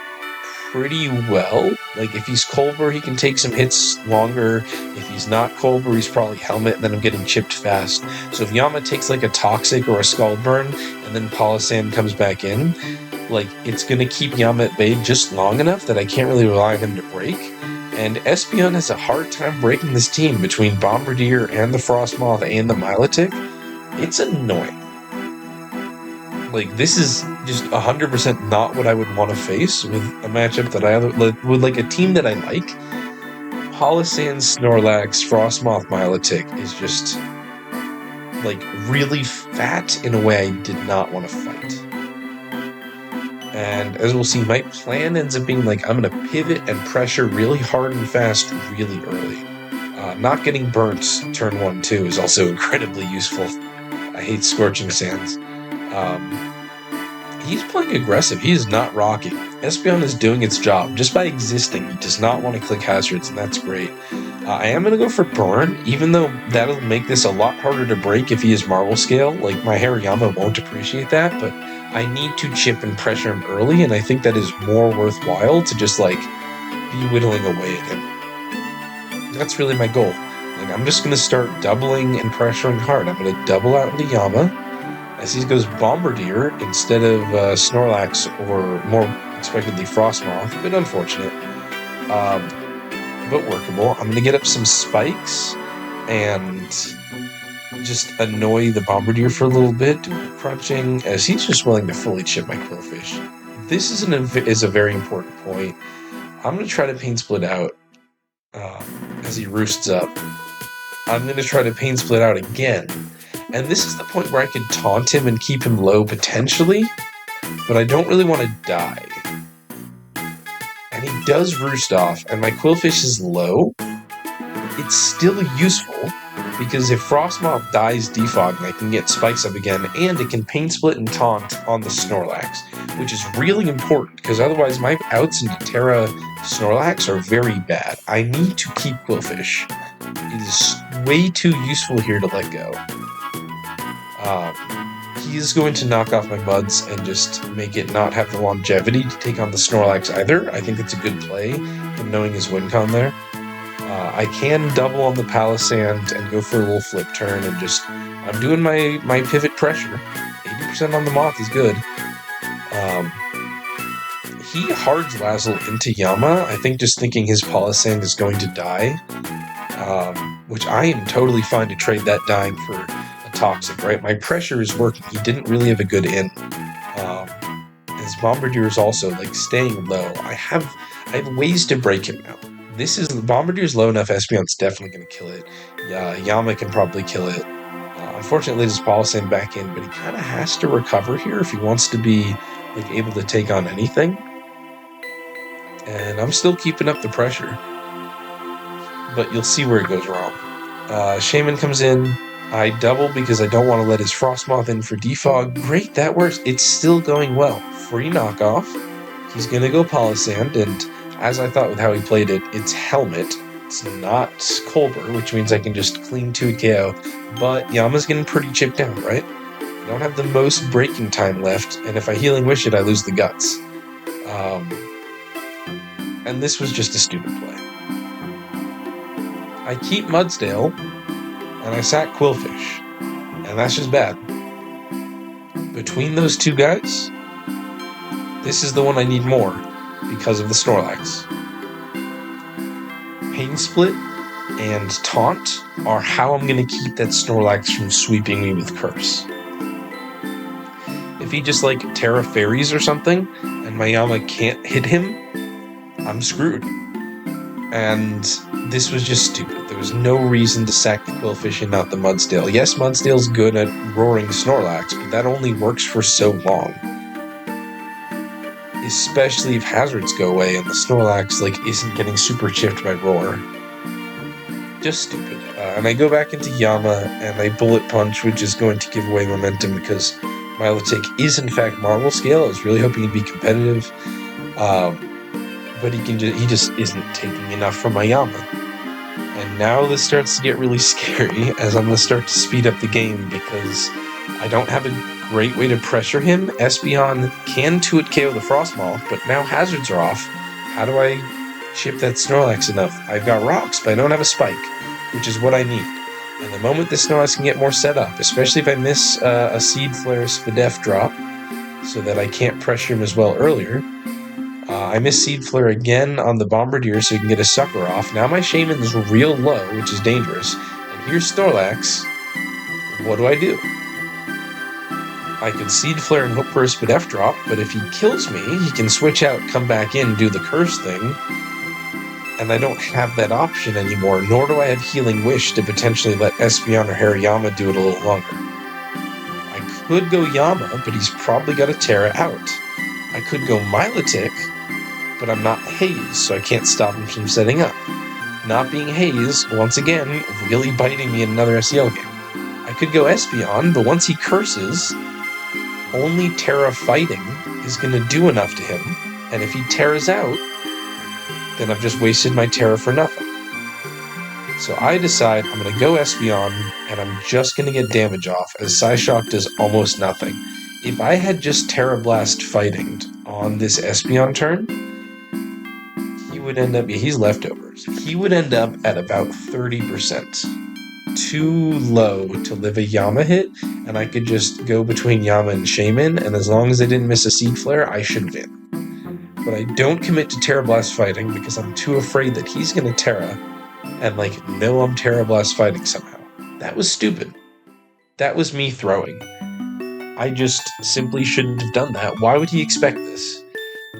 pretty well. Like, if he's Colbur, he can take some hits longer. If he's not Colbur, he's probably Helmet, and then I'm getting chipped fast. So if Yama takes, like, a Toxic or a Scald Burn, and then Palossand comes back in, like, it's going to keep Yama at bay just long enough that I can't really rely on him to break. And Espeon has a hard time breaking this team between Bombardier and the Frostmoth and the Milotic. It's annoying. Like, this is just 100% not what I would want to face with a matchup that with, like, a team that I like. Palossand, Snorlax, Frostmoth, Milotic is just like, really fat in a way I did not want to fight. And as we'll see, my plan ends up being like, I'm going to pivot and pressure really hard and fast really early. Not getting burnt turn 1, 2 is also incredibly useful. I hate Scorching Sands. He's playing aggressive. He is not rocking. Espeon is doing its job. Just by existing, he does not want to click hazards, and that's great. I am going to go for Burn, even though that'll make this a lot harder to break if he is Marble Scale. Like, my Hariyama won't appreciate that, but I need to chip and pressure him early, and I think that is more worthwhile to just, like, be whittling away at him. That's really my goal. Like, I'm just going to start doubling and pressuring hard. I'm going to double out into Yama. As he goes Bombardier instead of Snorlax or more expectedly Frostmoth. A bit unfortunate. But workable. I'm going to get up some spikes and just annoy the Bombardier for a little bit, do crunching, as he's just willing to fully chip my Quillfish. This is a very important point. I'm going to try to Pain Split out as he roosts up. I'm going to try to Pain Split out again. And this is the point where I could taunt him and keep him low potentially, but I don't really want to die. And he does roost off, and my Quillfish is low. It's still useful, because if Frostmoth dies defogging, I can get spikes up again, and it can Pain Split and taunt on the Snorlax, which is really important, because otherwise my outs into Terra Snorlax are very bad. I need to keep Quillfish. It is way too useful here to let go. He's going to knock off my Muds and just make it not have the longevity to take on the Snorlax either. I think it's a good play from knowing his win con there. I can double on the Palisand and go for a little flip turn and just... I'm doing my pivot pressure. 80% on the Moth is good. He hards Lazzle into Yama, I think just thinking his Palisand is going to die. Which I am totally fine to trade that dying for a Toxic, right? My pressure is working. He didn't really have a good in. His Bombardier is also, like, staying low. I have ways to break him now. Bombardier's low enough, Espeon's definitely going to kill it. Yama can probably kill it. Unfortunately, his Palisand back in, but he kind of has to recover here if he wants to be, like, able to take on anything. And I'm still keeping up the pressure. But you'll see where it goes wrong. Shaman comes in. I double because I don't want to let his Frostmoth in for defog. Great, that works. It's still going well. Free knockoff. He's going to go Palisand, and as I thought with how he played it, it's Helmet. It's not Colbur, which means I can just clean 2 KO. But Yama's getting pretty chipped down, right? I don't have the most breaking time left, and if I Healing Wish it, I lose the Guts. And this was just a stupid play. I keep Mudsdale, and I sack Quillfish, and that's just bad. Between those two guys, this is the one I need more because of the Snorlax. Pain Split and Taunt are how I'm going to keep that Snorlax from sweeping me with Curse. If he just, like, Terra Fairies or something, and my Yama can't hit him, I'm screwed. And this was just stupid. There was no reason to sack the Quillfish and not the Mudsdale. Yes, Mudsdale's good at roaring Snorlax, but that only works for so long. Especially if hazards go away and the Snorlax, like, isn't getting super chipped by Roar. Just stupid. And I go back into Yama, and I Bullet Punch, which is going to give away momentum because Milotic is in fact Marble Scale. I was really hoping he'd be competitive. But he just isn't taking enough from my Yama. And now this starts to get really scary as I'm going to start to speed up the game because I don't have a great way to pressure him. Espeon can 2-hit KO the Frostmoth, but now hazards are off. How do I chip that Snorlax enough? I've got rocks, but I don't have a spike, which is what I need. And the moment the Snorlax can get more set up, especially if I miss a Seed Flare Spadef drop, so that I can't pressure him as well earlier. I miss Seed Flare again on the Bombardier so he can get a Sucker off. Now my Shaman is real low, which is dangerous. And here's Snorlax. What do I do? I can Seed Flare and hope for a Spadef drop, but if he kills me, he can switch out, come back in, do the Curse thing. and I don't have that option anymore, nor do I have Healing Wish to potentially let Espeon or Hariyama do it a little longer. I could go Yama, but he's probably got a Terra out. I could go Milotic, but I'm not Haze, so I can't stop him from setting up. Not being Haze, once again, really biting me in another SEL game. I could go Espeon, but once he curses, only Terra fighting is going to do enough to him, and if he Terras out, then I've just wasted my Terra for nothing. So I decide I'm going to go Espeon, and I'm just going to get damage off, as Psyshock does almost nothing. If I had just Terra Blast fighting on this Espeon turn, he would end up, he's leftovers. He would end up at about 30%. Too low to live a Yama hit, and I could just go between Yama and Shaman, and as long as I didn't miss a Seed Flare, I should win. But I don't commit to Terra Blast fighting because I'm too afraid that he's going to Terra, and know I'm Terra Blast fighting somehow. That was stupid. That was me throwing. I just simply shouldn't have done that. Why would he expect this?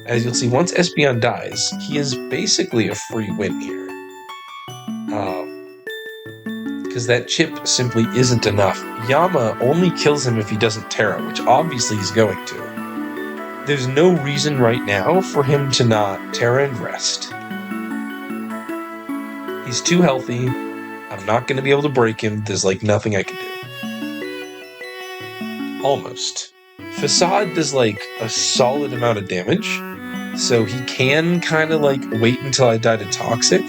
As you'll see, once Espeon dies, he is basically a free win here. Because that chip simply isn't enough. Yama only kills him if he doesn't Terra, which obviously he's going to. There's no reason right now for him to not Terra and rest. He's too healthy. I'm not going to be able to break him. There's nothing I can do. Almost. Facade does a solid amount of damage, so he can kind of wait until I die to Toxic,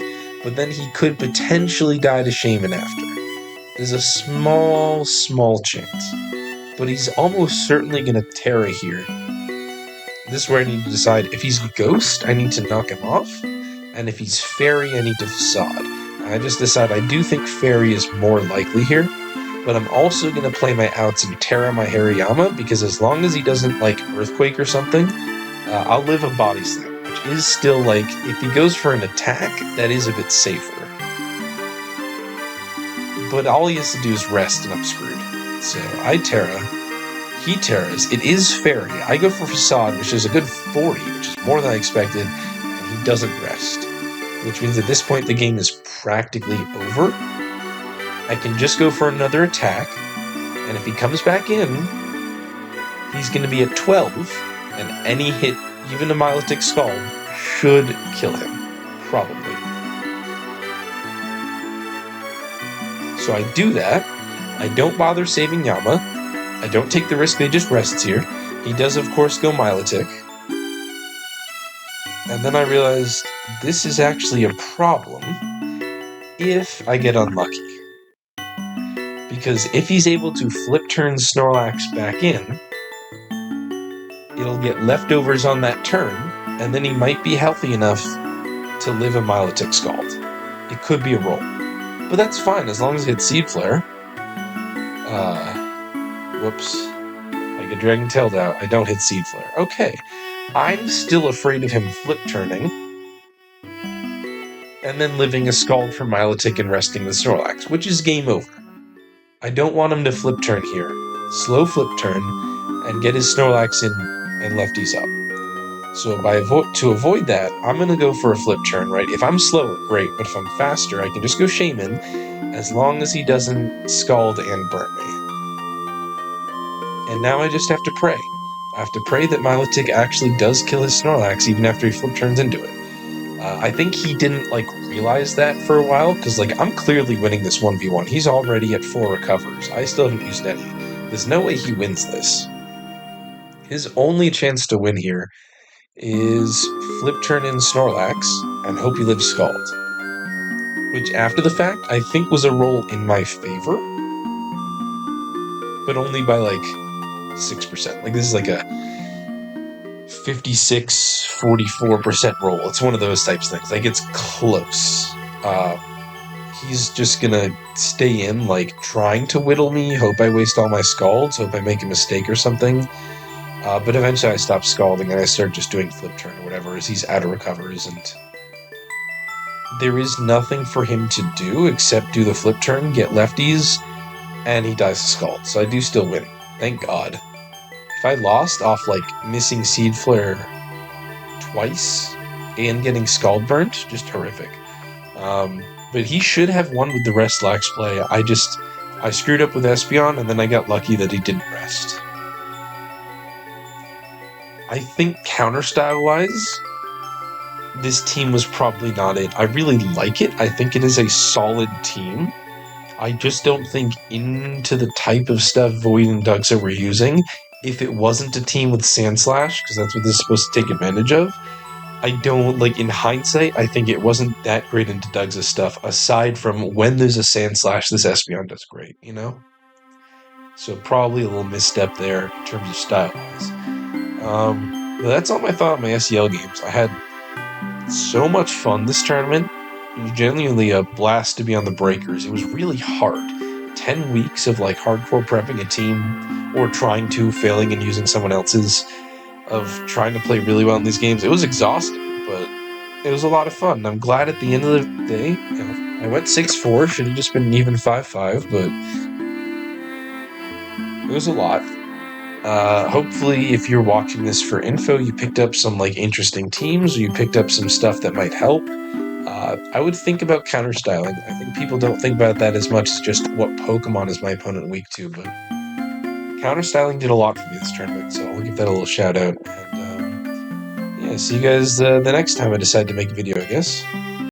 but then he could potentially die to Shaman after. There's a small chance, but he's almost certainly going to Terra here. This is where I need to decide. If he's Ghost, I need to knock him off, and if he's Fairy, I need to Facade. I just decide I do think Fairy is more likely here, but I'm also going to play my outs and Terra my Hariyama, because as long as he doesn't Earthquake or something, I'll live a Body Slam, which is still if he goes for an attack, that is a bit safer. But all he has to do is rest and I'm screwed. So I Terra, he Terras, it is Fairy. I go for Facade, which is a good 40, which is more than I expected, and he doesn't rest. Which means at this point the game is practically over. I can just go for another attack, and if he comes back in, he's going to be at 12, and any hit, even a Milotic Scald, should kill him. Probably. So I do that. I don't bother saving Yama. I don't take the risk that he just rests here. He does, of course, go Milotic. And then I realized this is actually a problem if I get unlucky. Because if he's able to flip turn Snorlax back in, it'll get leftovers on that turn, and then he might be healthy enough to live a Milotic Scald. It could be a roll. But that's fine, as long as it hits Seed Flare. Whoops. I get Dragon Tailed out. I don't hit Seed Flare. Okay. I'm still afraid of him flip turning, and then living a Scald for Milotic and resting the Snorlax, which is game over. I don't want him to flip turn here. Slow flip turn, and get his Snorlax in and lefties up. So to avoid that, I'm going to go for a flip turn, right? If I'm slower, great, but if I'm faster, I can just go Shaman, as long as he doesn't Scald and burn me. And now I just have to pray. I have to pray that Milotic actually does kill his Snorlax, even after he flip turns into it. I think he didn't, realize that for a while, because, I'm clearly winning this 1v1. He's already at 4 recovers. I still haven't used any. There's no way he wins this. His only chance to win here is flip turn in Snorlax and hope he lives Scald. Which, after the fact, I think was a roll in my favor, but only by, 6%. This is a 56-44% roll. It's one of those types of things. It's close. He's just gonna stay in, trying to whittle me, hope I waste all my Scalds, hope I make a mistake or something. But eventually I stop Scalding and I start just doing flip turn or whatever, as he's out of recovers, and there is nothing for him to do except do the flip turn, get lefties, and he dies to Scald. So I do still win. Thank God. If I lost off, missing Seed Flare twice, and getting Scald burnt, just horrific. But he should have won with the rest lax play. I screwed up with Espeon, and then I got lucky that he didn't rest. I think counter-style-wise, this team was probably not it. I really like it. I think it is a solid team. I just don't think into the type of stuff Void and Duxa were using, if it wasn't a team with Sandslash, because that's what this is supposed to take advantage of, I don't, like, in hindsight, I think it wasn't that great into Duxa's stuff, aside from when there's a Sandslash, this Espeon does great, you know? So probably a little misstep there in terms of style-wise. But that's all my thought on my SEL games. I had so much fun this tournament. It was genuinely a blast to be on the breakers. It was really hard. 10 weeks of like hardcore prepping a team or trying to, failing and using someone else's, of trying to play really well in these games. It was exhausting, but it was a lot of fun. I'm glad at the end of the day, you know, I went 6-4, should have just been even 5-5, but it was a lot. Hopefully, if you're watching this for info, you picked up some like interesting teams, or you picked up some stuff that might help. I would think about counter-styling. I think people don't think about that as much as just what Pokemon is my opponent in week 2, but counter-styling did a lot for me this tournament, so I'll give that a little shout-out. And yeah, see you guys the next time I decide to make a video, I guess.